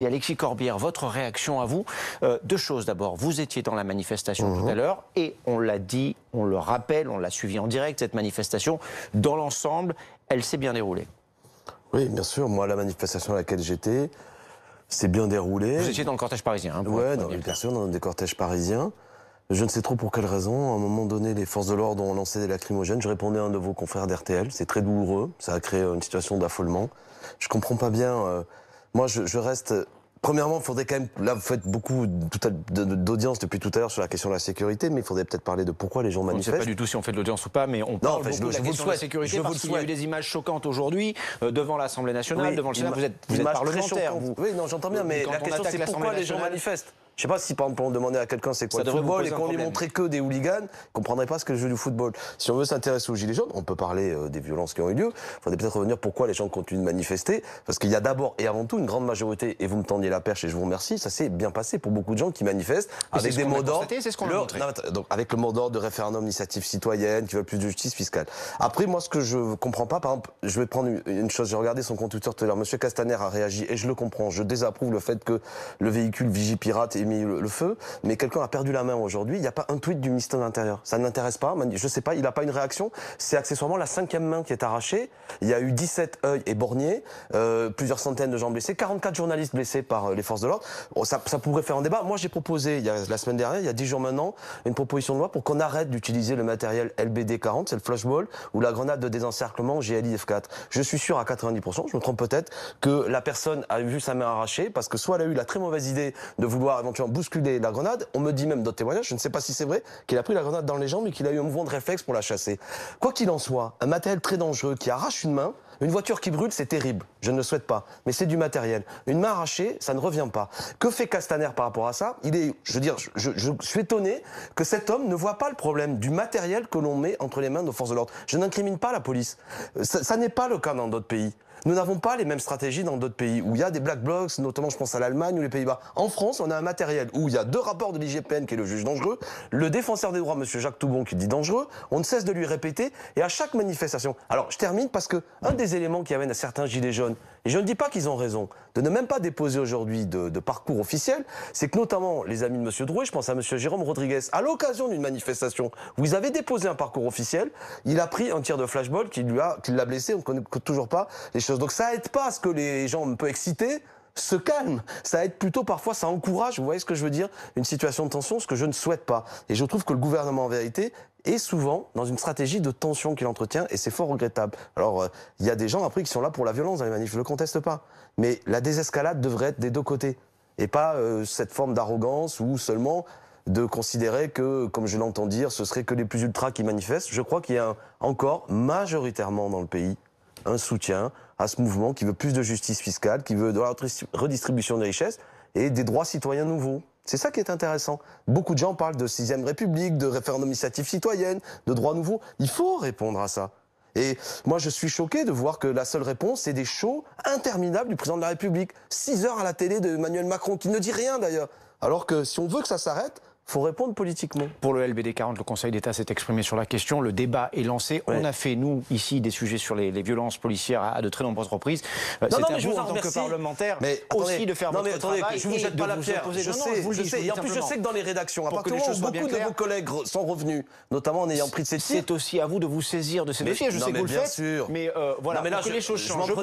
Et Alexis Corbière, votre réaction à vous, deux choses d'abord. Vous étiez dans la manifestation tout à l'heure et on l'a dit, on le rappelle, on l'a suivi en direct, cette manifestation. Dans l'ensemble, elle s'est bien déroulée. Oui, bien sûr. Moi, la manifestation à laquelle j'étais, c'est bien déroulé. Vous étiez dans le cortège parisien, hein, Oui, bien sûr, dans des cortèges parisiens. Je ne sais trop pour quelle raison. À un moment donné, les forces de l'ordre ont lancé des lacrymogènes. Je répondais à un de vos confrères d'RTL. C'est très douloureux. Ça a créé une situation d'affolement. Je comprends pas bien. Moi, je reste... Premièrement, il faudrait quand même... Là, vous faites beaucoup d'audience depuis tout à l'heure sur la question de la sécurité, mais il faudrait peut-être parler de pourquoi les gens manifestent. On ne sait pas du tout si on fait de l'audience ou pas, mais on parle beaucoup de la question de la sécurité parce qu'il y a eu des images choquantes aujourd'hui devant l'Assemblée nationale, devant le Sénat. Vous êtes parlementaire, vous. Oui, non, j'entends bien, mais la question c'est pourquoi les gens manifestent. Je sais pas si par exemple on demandait à quelqu'un c'est quoi le football et qu'on lui montrait que des hooligans, il comprendrait pas ce que le jeu du football. Si on veut s'intéresser aux gilets jaunes, on peut parler des violences qui ont eu lieu. Il faudrait peut-être revenir pourquoi les gens continuent de manifester, parce qu'il y a d'abord et avant tout une grande majorité, et vous me tendiez la perche et je vous remercie, ça s'est bien passé pour beaucoup de gens qui manifestent avec des mots d'ordre. C'est ce qu'on a montré. Donc avec le mot d'ordre de référendum d'initiative citoyenne, qui veut plus de justice fiscale. Après moi ce que je comprends pas, par exemple, je vais prendre une chose, j'ai regardé son compte Twitter tout à l'heure, Monsieur Castaner a réagi et je le comprends, je désapprouve le fait que le véhicule Vigipirate ait mis le feu. Mais quelqu'un a perdu la main aujourd'hui, il n'y a pas un tweet du ministre de l'Intérieur. Ça ne l'intéresse pas, je sais pas, il n'a pas une réaction. C'est accessoirement la 5e main qui est arrachée. Il y a eu 17 œils éborgnés, plusieurs centaines de gens blessés, 44 journalistes blessés par les forces de l'ordre. Ça pourrait faire un débat. Moi j'ai proposé, la semaine dernière, il y a 10 jours maintenant, une proposition de loi pour qu'on arrête d'utiliser le matériel LBD 40, c'est le flashball, ou la grenade de désencerclement GLI F4. Je suis sûr à 90%, je me trompe peut-être, que la personne a vu sa main arrachée, parce que soit elle a eu la très mauvaise idée de vouloir éventuellement bousculer la grenade. On me dit même d'autres témoignages, je ne sais pas si c'est vrai, qu'il a pris la grenade dans les jambes et qu'il a eu un mouvement de réflexe pour la chasser. Quoi qu'il en soit, un matériel très dangereux qui arrache une main, une voiture qui brûle, c'est terrible. Je ne le souhaite pas. Mais c'est du matériel. Une main arrachée, ça ne revient pas. Que fait Castaner par rapport à ça? Je suis étonné que cet homme ne voit pas le problème du matériel que l'on met entre les mains de nos forces de l'ordre. Je n'incrimine pas la police. Ça n'est pas le cas dans d'autres pays. Nous n'avons pas les mêmes stratégies dans d'autres pays où il y a des black blocs, notamment je pense à l'Allemagne ou les Pays-Bas. En France, on a un matériel où il y a 2 rapports de l'IGPN qui est le juge dangereux, le défenseur des droits, monsieur Jacques Toubon, qui dit dangereux. On ne cesse de lui répéter et à chaque manifestation. Alors je termine parce que un des éléments qui amène à certains gilets jaunes, et je ne dis pas qu'ils ont raison, de ne même pas déposer aujourd'hui de parcours officiel, c'est que notamment les amis de monsieur Drouet, je pense à monsieur Jérôme Rodriguez, à l'occasion d'une manifestation où ils avaient déposé un parcours officiel, il a pris un tir de flashball qui l'a blessé, on ne connaît toujours pas les choses. Donc ça aide pas à ce que les gens un peu excités se calment. Ça aide plutôt parfois, ça encourage, vous voyez ce que je veux dire, une situation de tension, ce que je ne souhaite pas. Et je trouve que le gouvernement en vérité est souvent dans une stratégie de tension qu'il entretient et c'est fort regrettable. Alors il y a des gens après qui sont là pour la violence dans les manifs, je ne le conteste pas. Mais la désescalade devrait être des deux côtés et pas cette forme d'arrogance ou seulement de considérer que, comme je l'entends dire, ce serait que les plus ultras qui manifestent. Je crois qu'il y a encore majoritairement dans le pays un soutien à ce mouvement qui veut plus de justice fiscale, qui veut de la redistribution des richesses et des droits citoyens nouveaux. C'est ça qui est intéressant. Beaucoup de gens parlent de 6e République, de référendum d'initiative citoyenne, de droits nouveaux. Il faut répondre à ça. Et moi, je suis choqué de voir que la seule réponse, c'est des shows interminables du président de la République. 6 heures à la télé de Emmanuel Macron, qui ne dit rien d'ailleurs. Alors que si on veut que ça s'arrête, il faut répondre politiquement. Pour le LBD 40, le Conseil d'État s'est exprimé sur la question. Le débat est lancé. Ouais. On a fait, nous, ici, des sujets sur les violences policières à de très nombreuses reprises. C'est à vous, en tant que parlementaire, aussi de faire votre travail. Je ne vous jette pas la pierre. Je sais. Et en plus, je sais que dans les rédactions, à partir du moment où beaucoup de vos collègues sont revenus, notamment en ayant pris de ces tirs. C'est aussi à vous de vous saisir de ces dossiers. Je sais que vous le faites. Mais voilà, pour que les choses changent. Je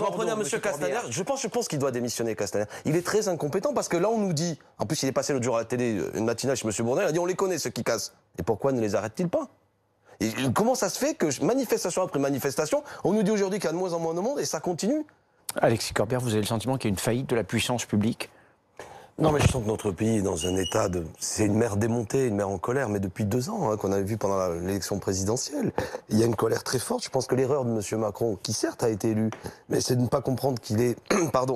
m'en prenais à monsieur Castaner. Je pense qu'il doit démissionner, Castaner. Il est très incompétent parce que là, on nous dit, en plus, il est passé l'autre jour à la télé, une matinale chez monsieur Bourdin, il a dit on les connaît ceux qui cassent. Et pourquoi ne les arrête-t-il pas? Et comment ça se fait que manifestation après manifestation, on nous dit aujourd'hui qu'il y a de moins en moins de monde et ça continue? Alexis Corbière, vous avez le sentiment qu'il y a une faillite de la puissance publique? Non, mais je sens que notre pays est dans un état de... C'est une mer démontée, une mer en colère, mais depuis 2 ans, qu'on avait vu pendant l'élection présidentielle. Il y a une colère très forte. Je pense que l'erreur de M. Macron, qui certes a été élu, mais c'est de ne pas comprendre qu'il est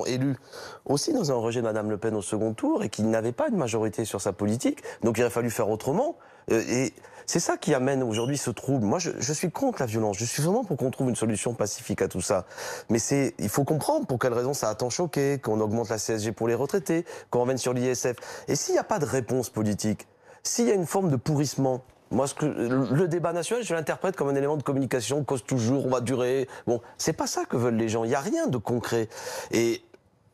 élu aussi dans un rejet de Mme Le Pen au second tour et qu'il n'avait pas de majorité sur sa politique. Donc il aurait fallu faire autrement. Et c'est ça qui amène aujourd'hui ce trouble. Moi, je suis contre la violence. Je suis vraiment pour qu'on trouve une solution pacifique à tout ça. Mais il faut comprendre pour quelles raisons ça a tant choqué, qu'on augmente la CSG pour les retraités, qu'on revienne sur l'ISF. Et s'il n'y a pas de réponse politique, s'il y a une forme de pourrissement, moi, le débat national, je l'interprète comme un élément de communication, cause toujours, on va durer. Bon, c'est pas ça que veulent les gens. Il n'y a rien de concret. Et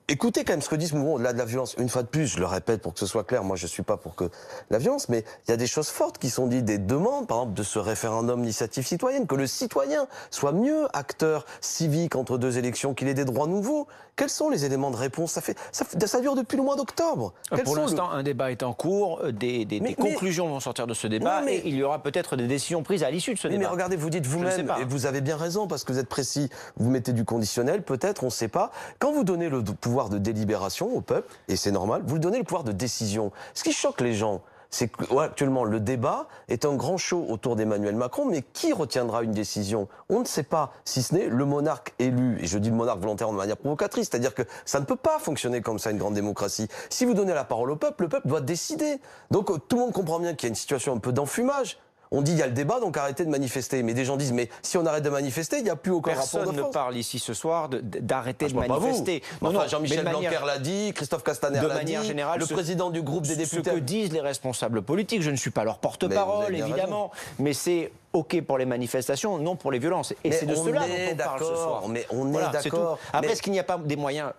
écoutez quand même ce que dit ce mouvement au-delà de la violence. Une fois de plus, je le répète pour que ce soit clair, moi je suis pas pour que la violence, mais il y a des choses fortes qui sont dites, des demandes, par exemple, de ce référendum d'initiative citoyenne, que le citoyen soit mieux acteur civique entre deux élections, qu'il ait des droits nouveaux. Quels sont les éléments de réponse? Ça dure depuis le mois d'octobre. Pour l'instant, un débat est en cours, des conclusions vont sortir de ce débat, et il y aura peut-être des décisions prises à l'issue de ce débat. Mais regardez, vous dites vous-même, et vous avez bien raison, parce que vous êtes précis, vous mettez du conditionnel, peut-être, on ne sait pas. Quand vous donnez le pouvoir de délibération au peuple, et c'est normal, vous lui donnez le pouvoir de décision. Ce qui choque les gens, c'est qu'actuellement, le débat est un grand show autour d'Emmanuel Macron, mais qui retiendra une décision? On ne sait pas, si ce n'est le monarque élu. Et je dis le monarque volontairement de manière provocatrice, c'est-à-dire que ça ne peut pas fonctionner comme ça, une grande démocratie. Si vous donnez la parole au peuple, le peuple doit décider. Donc tout le monde comprend bien qu'il y a une situation un peu d'enfumage. On dit il y a le débat, donc arrêtez de manifester. Mais des gens disent, mais si on arrête de manifester, il n'y a plus aucun rapport de force. Personne ne parle ici ce soir d'arrêter de manifester. Non, Jean-Michel Blanquer l'a dit, Christophe Castaner l'a dit, le président du groupe des députés. Ce que disent les responsables politiques, je ne suis pas leur porte-parole, évidemment, mais c'est OK pour les manifestations, non pour les violences. Et c'est de cela dont on parle ce soir. Mais on est d'accord. Après, est-ce qu'il n'y a pas des moyens,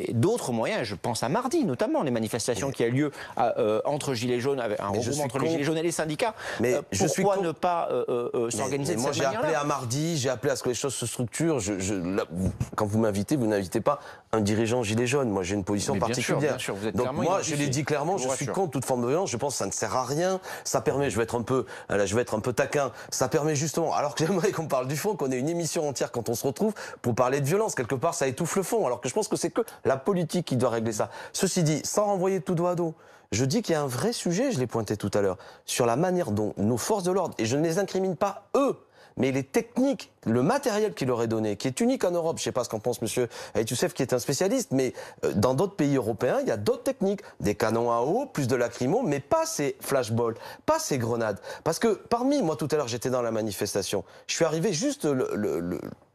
d'autres moyens? Je pense à mardi, notamment, les manifestations qui a lieu entre Gilets jaunes, avec un regroupement entre les Gilets jaunes et les syndicats. Mais pourquoi ne pas s'organiser de cette manière-là? Moi, j'ai appelé à mardi, j'ai appelé à ce que les choses se structurent. Là, quand vous m'invitez, vous n'invitez pas un dirigeant Gilets jaunes. Moi, j'ai une position particulière. Bien sûr, vous êtes donc moi, je l'ai dit clairement, je suis contre toute forme de violence. Je pense que ça ne sert à rien. Ça permet, je vais être un peu taquin. Ça permet justement, alors que j'aimerais qu'on parle du fond, qu'on ait une émission entière quand on se retrouve pour parler de violence. Quelque part, ça étouffe le fond. Alors que je pense que c'est que la politique qui doit régler ça. Ceci dit, sans renvoyer tout dos à dos, je dis qu'il y a un vrai sujet, je l'ai pointé tout à l'heure, sur la manière dont nos forces de l'ordre, et je ne les incrimine pas eux, mais les techniques, le matériel qu'il leur est donné, qui est unique en Europe, je ne sais pas ce qu'en pense monsieur Ait Youssef, qui est un spécialiste, mais dans d'autres pays européens, il y a d'autres techniques, des canons à eau, plus de lacrymo, mais pas ces flashballs, pas ces grenades. Parce que moi tout à l'heure, j'étais dans la manifestation, je suis arrivé juste,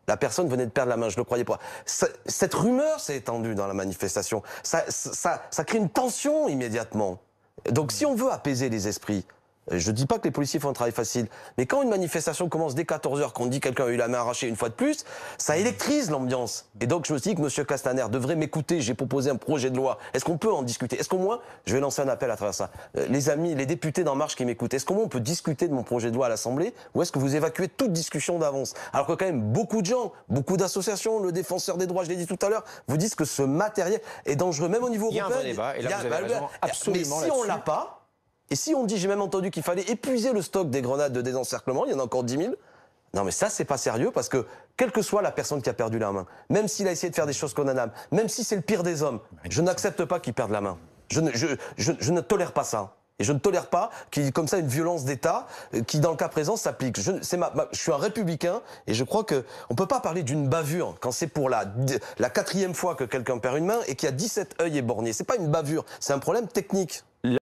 la personne venait de perdre la main, je ne le croyais pas. Cette rumeur s'est étendue dans la manifestation, ça crée une tension immédiatement. Donc si on veut apaiser les esprits, je ne dis pas que les policiers font un travail facile, mais quand une manifestation commence dès 14h, qu'on dit quelqu'un a eu la main arrachée une fois de plus, ça électrise l'ambiance. Et donc je me suis dit que M. Castaner devrait m'écouter, j'ai proposé un projet de loi. Est-ce qu'on peut en discuter? Est-ce qu'au moins, je vais lancer un appel à travers ça, les amis, les députés d'En Marche qui m'écoutent, est-ce qu'au moins on peut discuter de mon projet de loi à l'Assemblée, ou est-ce que vous évacuez toute discussion d'avance? Alors que quand même beaucoup de gens, beaucoup d'associations, le défenseur des droits, je l'ai dit tout à l'heure, vous disent que ce matériel est dangereux, même au niveau européen. Il y a un vrai débat, et là vous avez raison, absolument. Mais si on l'a pas, et si on dit, j'ai même entendu qu'il fallait épuiser le stock des grenades de désencerclement, il y en a encore 10 000, non mais ça c'est pas sérieux parce que, quelle que soit la personne qui a perdu la main, même s'il a essayé de faire des choses condamnables, même si c'est le pire des hommes, je n'accepte pas qu'il perde la main. Je ne tolère pas ça. Et je ne tolère pas qu'il y ait comme ça une violence d'État qui, dans le cas présent, s'applique. Je suis un républicain et je crois qu'on ne peut pas parler d'une bavure quand c'est pour la 4e fois que quelqu'un perd une main et qu'il y a 17 œils éborgnés. C'est pas une bavure, c'est un problème technique.